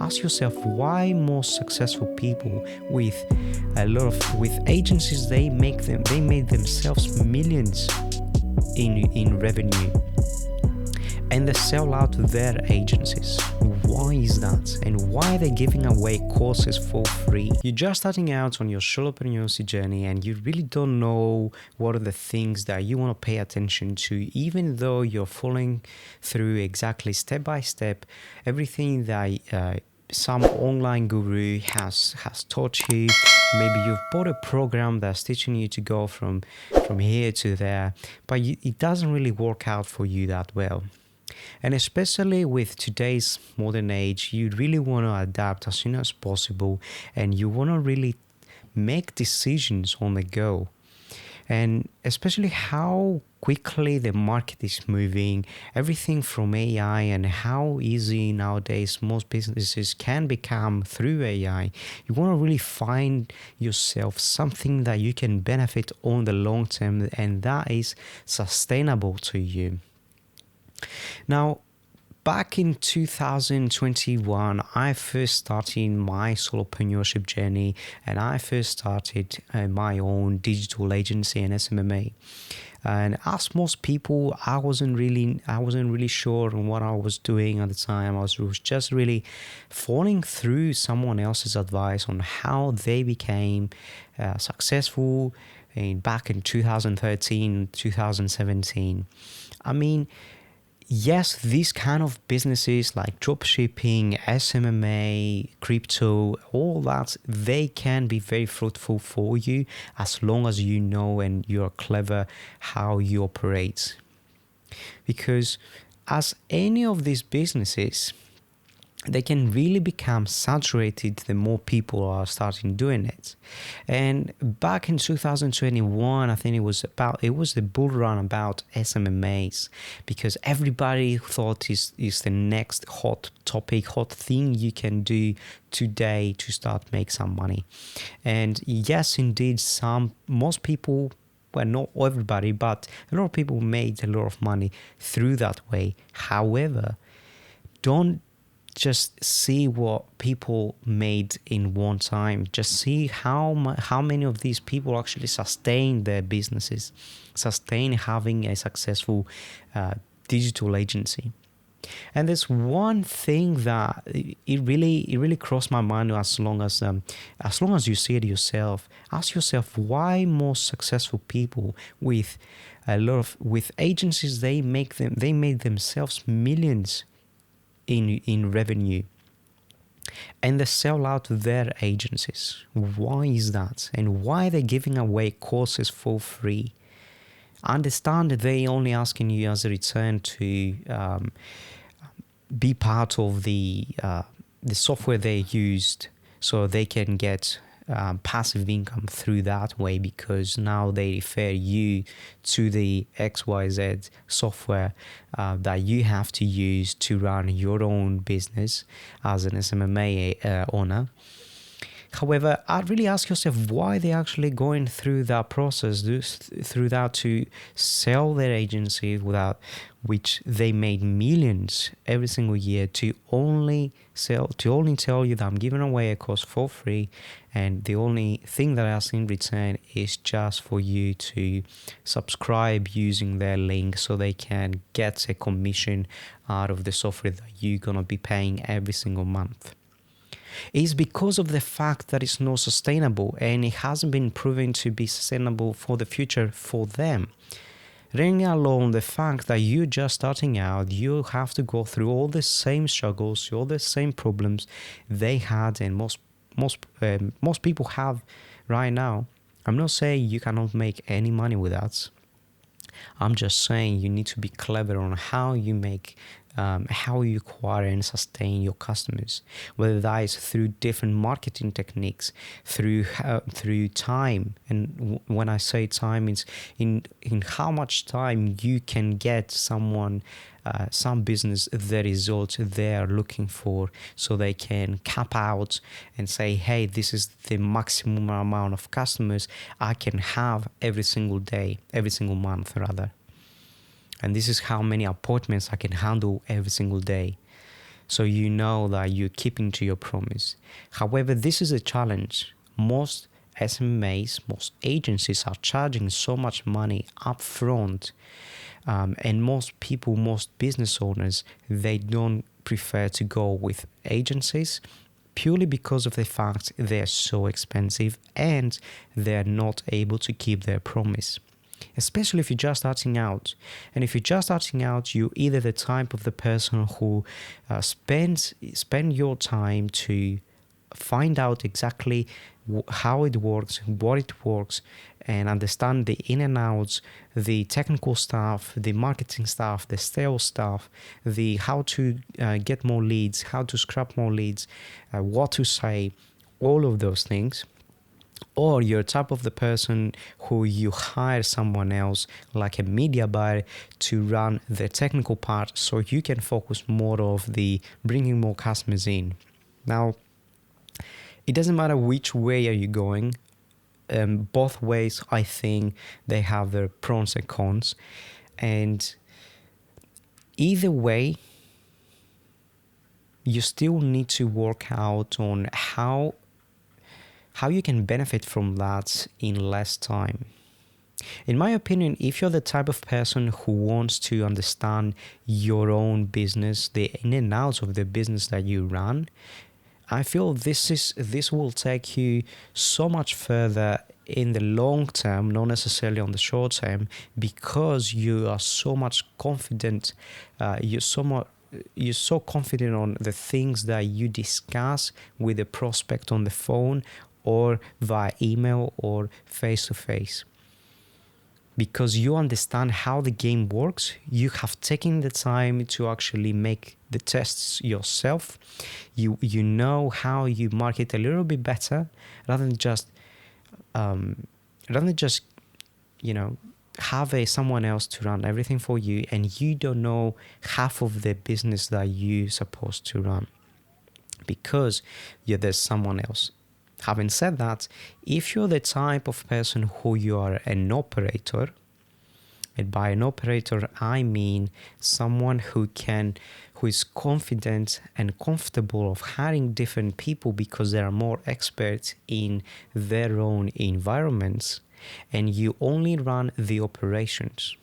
ask yourself why most successful people with agencies, they made themselves millions in revenue, and they sell out their agencies. Why is that? And why are they giving away courses for free? You're just starting out on your solopreneurship journey and you really don't know what are the things that you want to pay attention to, even though you're following through exactly step by step everything that some online guru has taught you. Maybe you've bought a program that's teaching you to go from here to there, but it doesn't really work out for you that well. And especially with today's modern age, you really want to adapt as soon as possible, and you want to really make decisions on the go. And especially how quickly the market is moving, everything from AI, and how easy nowadays most businesses can become through AI. You want to really find yourself something that you can benefit on the long term, and that is sustainable to you. Now, back in 2021, I first started my solopreneurship journey, and I first started my own digital agency and SMMA. And as most people, I wasn't really sure on what I was doing at the time. I was just really following through someone else's advice on how they became successful back in 2013, 2017. I mean, yes, these kind of businesses like dropshipping, SMMA, crypto, all that, they can be very fruitful for you as long as you know and you're clever how you operate. Because as any of these businesses, they can really become saturated the more people are starting doing it. And back in 2021, I think it was the bull run about SMMAs, because everybody thought is the next hot topic, hot thing you can do today to start make some money. And yes, indeed, most people, well, not everybody, but a lot of people made a lot of money through that way. However, don't just see what people made in one time. Just see how many of these people actually sustain their businesses, sustain having a successful digital agency. And there's one thing that it really crossed my mind as long as you see it yourself. Ask yourself why most successful people with agencies, they made themselves millions in revenue, and they sell out their agencies. Why is that? And why are they giving away courses for free? Understand that they only asking you as a return to be part of the software they used, so they can get passive income through that way, because now they refer you to the XYZ software that you have to use to run your own business as an SMMA owner. However, I'd really ask yourself why they're actually going through that process, through that to sell their agency, without which they made millions every single year, to only tell you that I'm giving away a course for free, and the only thing that I ask in return is just for you to subscribe using their link, so they can get a commission out of the software that you're gonna be paying every single month. Is because of the fact that it's not sustainable, and it hasn't been proven to be sustainable for the future for them. Letting alone the fact that you're just starting out, you have to go through all the same struggles, all the same problems they had, and most people have right now. I'm not saying you cannot make any money with that. I'm just saying you need to be clever on how you acquire and sustain your customers, whether that is through different marketing techniques, through time. And when I say time, it's in how much time you can get some business the results they are looking for, so they can cap out and say, hey, this is the maximum amount of customers I can have every single month rather. And this is how many appointments I can handle every single day. so you know that you're keeping to your promise. However, this is a challenge. Most SMMAs, most agencies are charging so much money up front, and most people, most business owners, they don't prefer to go with agencies purely because of the fact they're so expensive and they're not able to keep their promise. Especially if you're just starting out. And if you're just starting out, you're either the type of the person who spend your time to find out exactly how it works, what it works, and understand the in and outs, the technical stuff, the marketing stuff, the sales stuff, the how to get more leads, how to scrap more leads, what to say, all of those things. Or you're type of the person who you hire someone else like a media buyer to run the technical part so you can focus more of the bringing more customers in. Now, it doesn't matter which way are you going. Both ways, I think, they have their pros and cons. And either way, you still need to work out on how you can benefit from that in less time. In my opinion, if you're the type of person who wants to understand your own business, the in and outs of the business that you run, I feel this will take you so much further in the long term, not necessarily on the short term, because you are so much confident. You're so confident on the things that you discuss with the prospect on the phone or via email or face to face. Because you understand how the game works, you have taken the time to actually make the tests yourself. You know how you market a little bit better rather than just have someone else to run everything for you, and you don't know half of the business that you're supposed to run because there's someone else. Having said that, if you're the type of person who you are an operator, and by an operator I mean someone who is confident and comfortable of hiring different people because they are more experts in their own environments, and you only run the operations.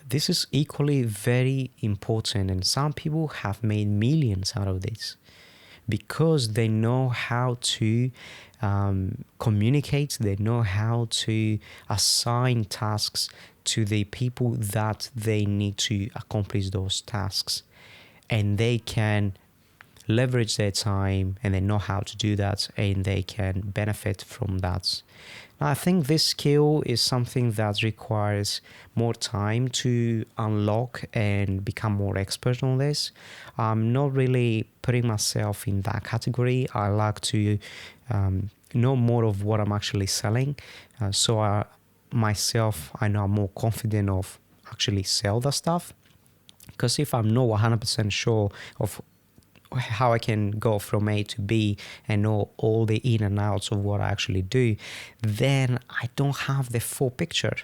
This is equally very important, and some people have made millions out of this, because they know how to communicate, they know how to assign tasks to the people that they need to accomplish those tasks. And they can leverage their time, and they know how to do that, and they can benefit from that. Now, I think this skill is something that requires more time to unlock and become more expert on this. I'm not really putting myself in that category. I like to know more of what I'm actually selling. So I know I'm more confident of actually sell the stuff. Because if I'm not 100% sure of how I can go from A to B and know all the in and outs of what I actually do, then I don't have the full picture.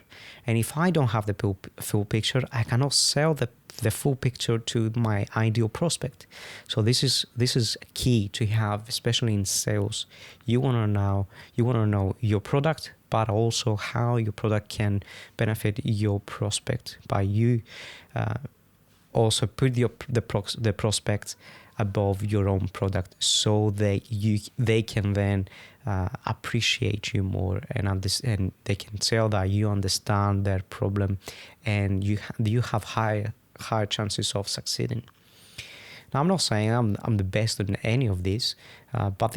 And if I don't have the full picture, I cannot sell the full picture to my ideal prospect. So this is key to have, especially in sales. You want to know your product, but also how your product can benefit your prospect by you also put the prospect above your own product, so they can then appreciate you more and they can tell that you understand their problem, and you have higher chances of succeeding. Now, I'm not saying I'm the best in any of this, but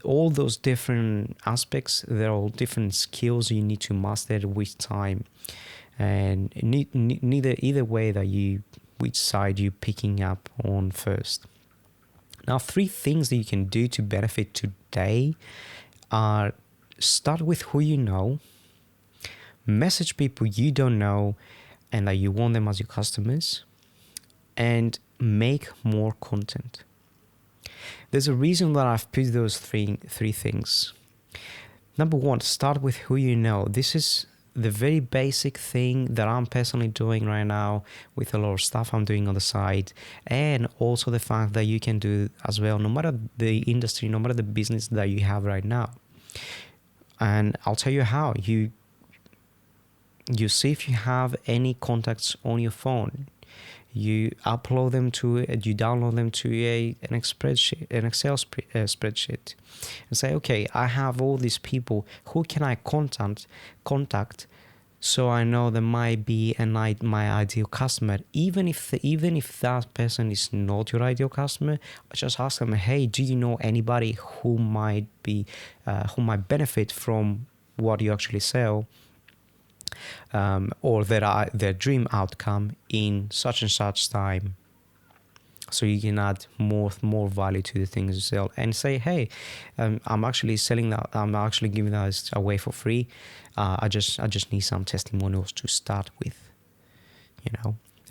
all those different aspects, they're all different skills you need to master with time, and either way which side you're picking up on first. Now, 3 things that you can do to benefit today are: start with who you know, message people you don't know and that you want them as your customers, and make more content. There's a reason that I've put those three things. Number 1, start with who you know. This the very basic thing that I'm personally doing right now with a lot of stuff I'm doing on the side, and also the fact that you can do as well, no matter the industry, no matter the business that you have right now. And I'll tell you how. You see if you have any contacts on your phone. You upload them to it, you download them to an Excel spreadsheet, and say, okay, I have all these people. Who can I contact, so I know there might be my ideal customer. Even if that person is not your ideal customer, just ask them, hey, do you know anybody who might benefit from what you actually sell? Or their dream outcome in such and such time, so you can add more value to the things you sell, and say, hey, I'm actually selling that, I'm actually giving that away for free. I just need some testimonials to start with,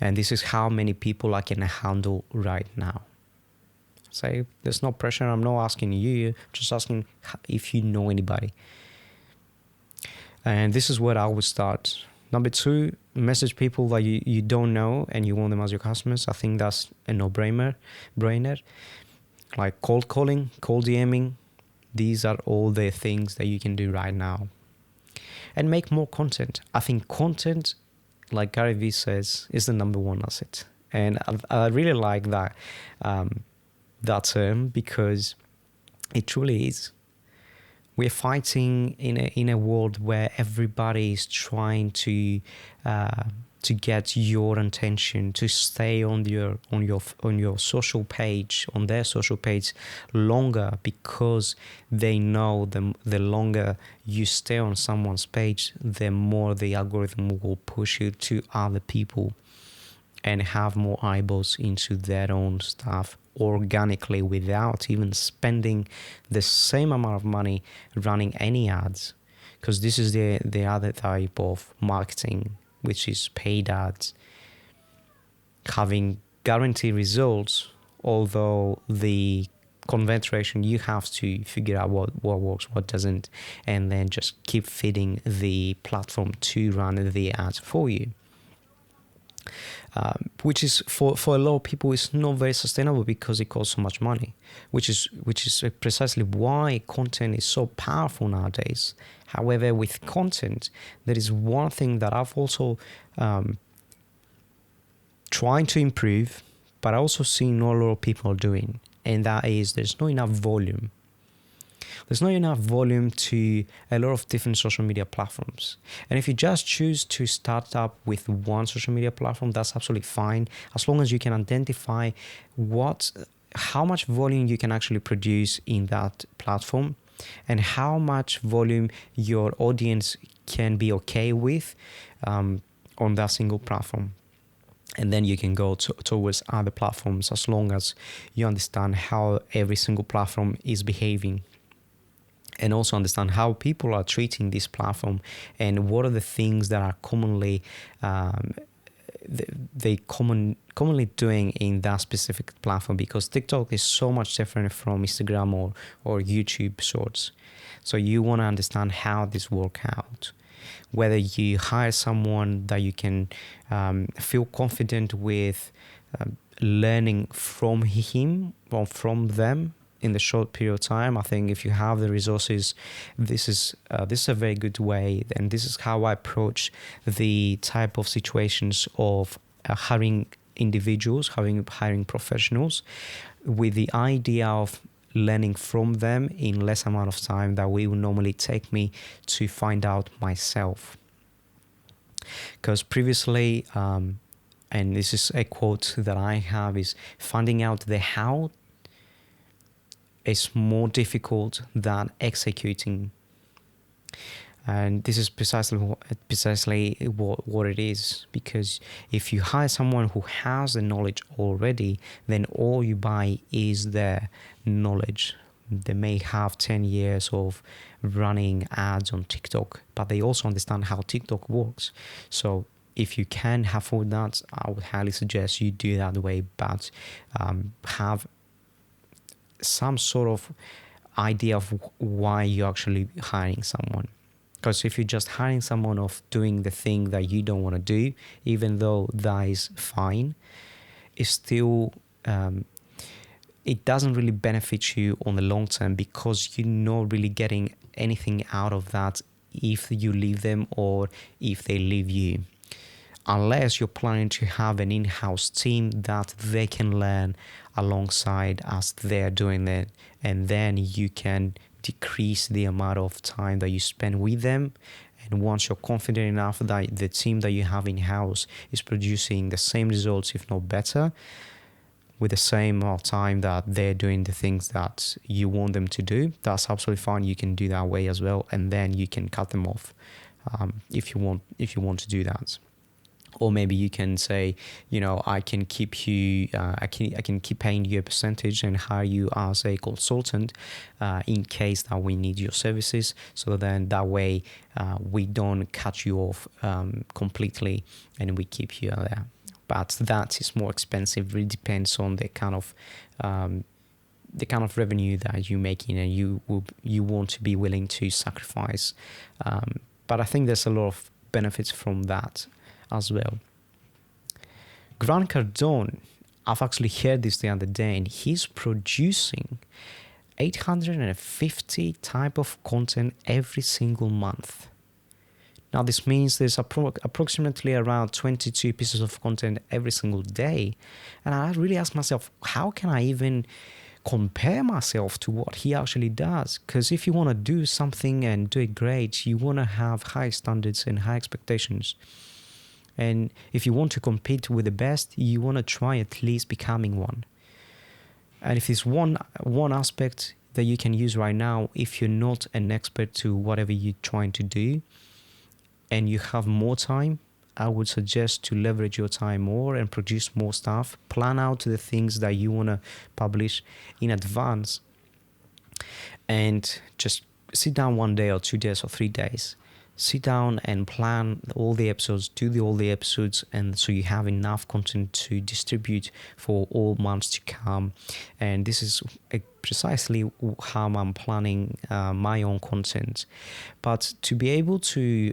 and this is how many people I can handle right now. Say, there's no pressure. I'm not asking you, just asking if you know anybody. And this is where I would start. Number 2, message people that you don't know and you want them as your customers. I think that's a no-brainer. Like cold calling, cold DMing. These are all the things that you can do right now. And make more content. I think content, like Gary Vee says, is the number one asset. And I really like that term, because it truly is. We're fighting in a world where everybody is trying to get your attention, to stay on your social page, on their social page longer, because they know the longer you stay on someone's page, the more the algorithm will push you to other people and have more eyeballs into their own stuff organically, without even spending the same amount of money running any ads. Because this is the other type of marketing, which is paid ads, having guaranteed results, although the conversion, you have to figure out what works, what doesn't, and then just keep feeding the platform to run the ads for you. Which is for a lot of people is not very sustainable, because it costs so much money, which is precisely why content is so powerful nowadays. However, with content, there is one thing that I've also trying to improve, but I also seen not a lot of people doing, and that is there's not enough volume. There's not enough volume to a lot of different social media platforms. And if you just choose to start up with one social media platform, that's absolutely fine, as long as you can identify how much volume you can actually produce in that platform, and how much volume your audience can be okay with on that single platform. And then you can go towards other platforms, as long as you understand how every single platform is behaving, and also understand how people are treating this platform, and what are the things that are commonly doing in that specific platform, because TikTok is so much different from Instagram or YouTube Shorts. So you want to understand how this work out. Whether you hire someone that you can feel confident with learning from him or from them in the short period of time. I think if you have the resources, this is a very good way, and this is how I approach the type of situations of hiring individuals, hiring professionals, with the idea of learning from them in less amount of time that will normally take me to find out myself. Because previously, and this is a quote that I have, is finding out the how is more difficult than executing. And this is precisely what it is, because if you hire someone who has the knowledge already, then all you buy is their knowledge. They may have 10 years of running ads on TikTok, but they also understand how TikTok works. So if you can afford that, I would highly suggest you do that way, but have some sort of idea of why you're actually hiring someone. Because if you're just hiring someone of doing the thing that you don't want to do, even though that is fine, it's still it doesn't really benefit you on the long term, because you're not really getting anything out of that if you leave them or if they leave you. Unless you're planning to have an in-house team that they can learn alongside as they're doing it, and then you can decrease the amount of time that you spend with them. And once you're confident enough that the team that you have in-house is producing the same results, if not better, with the same amount of time that they're doing the things that you want them to do, that's absolutely fine. You can do that way as well, and then you can cut them off if you want to do that. Or maybe you can say, I can keep you, I can keep paying you a percentage and hire you as a consultant in case that we need your services. So then that way we don't cut you off completely, and we keep you there. But that is more expensive. Really depends on the kind of revenue that you're making, and you want to be willing to sacrifice. But I think there's a lot of benefits from that as well. Grant Cardone, I've actually heard this the other day, and he's producing 850 type of content every single month. Now this means there's approximately around 22 pieces of content every single day. And I really ask myself, how can I even compare myself to what he actually does? Because if you want to do something and do it great, you want to have high standards and high expectations. And if you want to compete with the best, you want to try at least becoming one. And if there's one aspect that you can use right now, if you're not an expert to whatever you're trying to do, and you have more time, I would suggest to leverage your time more and produce more stuff. Plan out the things that you want to publish in advance, and just sit down 1 day or 2 days or 3 days. Sit down and plan all the episodes, all the episodes, and so you have enough content to distribute for all months to come. And this is precisely how I'm planning my own content. But to be able to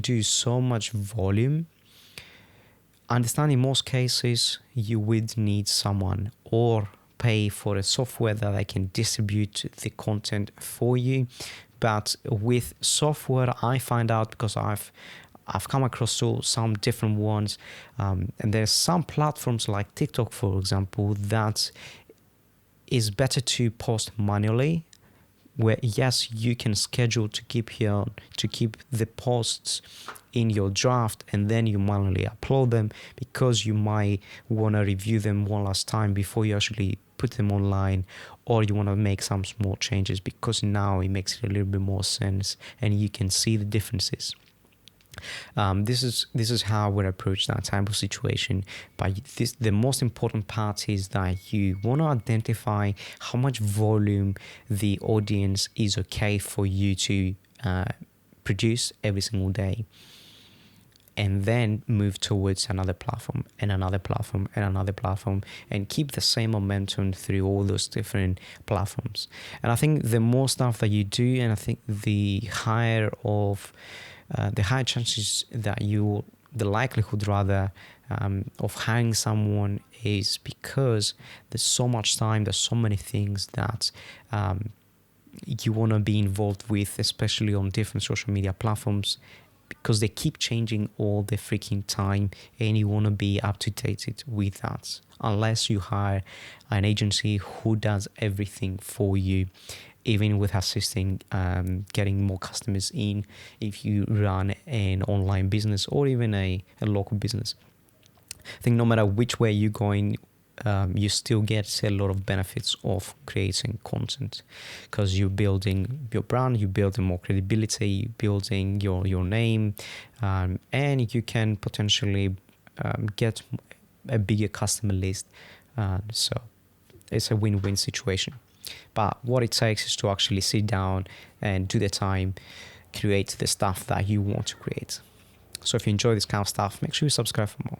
do so much volume, I understand in most cases you would need someone or pay for a software that I can distribute the content for you. But with software, I find out, because I've come across some different ones, and there's some platforms like TikTok, for example, that is better to post manually, where yes, you can schedule to keep the posts in your draft, and then you manually upload them, because you might want to review them one last time before you actually put them online, or you want to make some small changes, because now it makes it a little bit more sense and you can see the differences. This is how I would approach that type of situation. But the most important part is that you want to identify how much volume the audience is okay for you to produce every single day, and then move towards another platform and another platform and another platform, and keep the same momentum through all those different platforms. And I think the more stuff that you do, and I think the higher chances that the likelihood rather of hiring someone is, because there's so much time, there's so many things that you want to be involved with, especially on different social media platforms, because they keep changing all the freaking time, and you want to be up to date with that. Unless you hire an agency who does everything for you, even with assisting getting more customers in, if you run an online business or even a local business. I think no matter which way you're going, you still get a lot of benefits of creating content, because you're building your brand, you're building more credibility, you're building your name, and you can potentially get a bigger customer list. So it's a win-win situation. But what it takes is to actually sit down and do the time, create the stuff that you want to create. So if you enjoy this kind of stuff, make sure you subscribe for more.